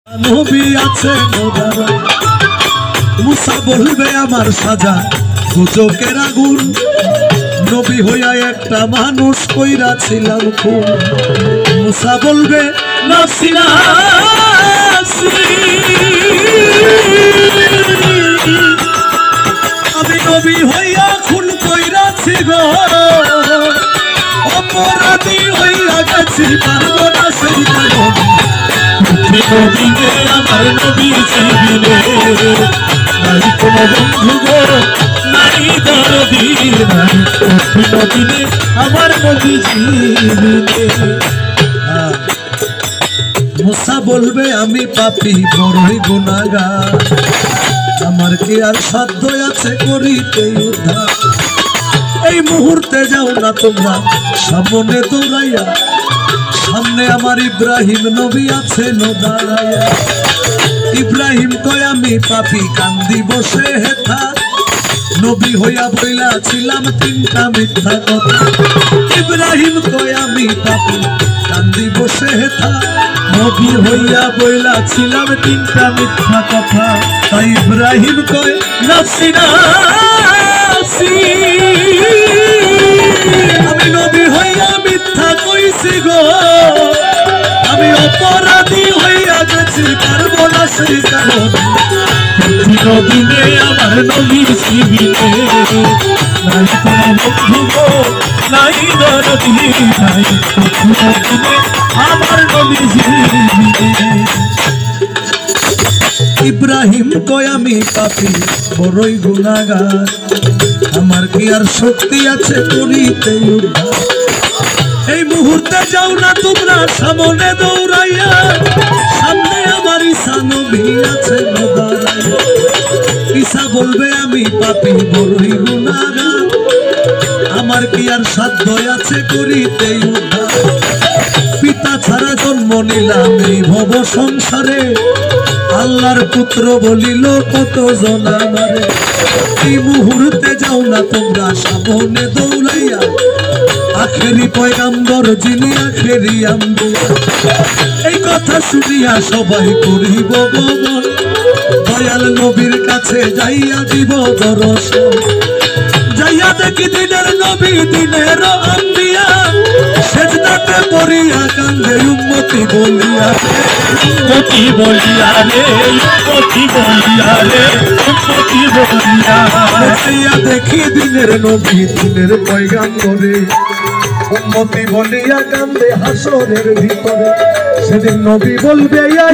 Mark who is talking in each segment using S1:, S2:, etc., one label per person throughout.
S1: নবী আছে মুসা বলবে আমার সাজা দুজকের আগুন নবী হইয়া একটা মানুষ কইরা ছিলাম খুন মুসা বলবে নাফসি নাফসি আমি নবী হইয়া খুন কইরাছি গো অপরাধী হইয়া গেছি পারবো না সেই কারণ নবীকে আমার নবী জীবনে নাই কোনো বন্ধু গো নাই দরদি নাই নবীনে আমার নবী জীবনে মুসা বলবে আমি পাপী বড়ই গুনাহগার আমার কি আর সাধ্য আছে করিতে উদ্ধার এই মুহূর্তে যাও না তোমরা সামনে দৌড়াইয়া সামনে আমার ইব্রাহিম নবী আছে দাঁড়াইয়া ইব্রাহিম কয় আমি পাপী কান্দি বসে হেথা নবী হইয়া বইলা ছিলাম তিনটা মিথ্যা কথা ইব্রাহিম কয় আমি পাপী কান্দি বসে হেথা নবী হইয়া বইলা ছিলাম তিনটা মিথ্যা কথা তাই ইব্রাহিম কয় নাফসি নাফসি আমি নবী হইয়া মিথ্যা কইছি গো আমি অপরাধী হইয়া গেছি পারবো না সেই কারণ নবীনে আমার নবী জীবনে নাই কোনো বন্ধু গো নাই দরদি নাই নবীনে আমার নবী জীবনে ইব্রাহিম কয় আমি পাপী বড়ই গুনাহগার আমার কি আর শক্তি আছে করিতে উদ্ধার এই মুহূর্তে যাও না তোমরা সামনে দৌড়াইয়া সামনে আমার ঈসা নবী আছে দাঁড়াইয়া ঈসা বলবে আমি পাপী বড়ই গুনাহগার আমার কি আর সাধ্য আছে করিতে উদ্ধার পিতা ছাড়া জন্ম নিলাম এই ভব সংসারে আল্লাহর পুত্র বলিল কত জন আমারে এই মুহূর্তে যাও না তোমরা সামনে দৌড়াইয়া আখেরি পয়গাম্বর যিনি আখেরি আম্বিয়া এই কথা শুনিয়া সবাই করিব গমন দয়াল নবীর কাছে যাইয়া দিব দর্শন যাইয়া দেখি দিনের নবী দিনের আম্বিয়া সেজদাতে পড়িয়া কান্দে উম্মতি বলিয়া উম্মতি বলিয়া রে উম্মতি বলিয়া রে উম্মতি বলিয়া যাইয়া দেখি দিনের নবী দিনের পয়গাম্বরে উম্মতি বলিয়া কান্দে হাসরের ভিতরে সেদিন নবী বলবে ইয়া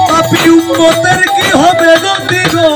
S1: পাপী উম্মতের কি হবে গতি গো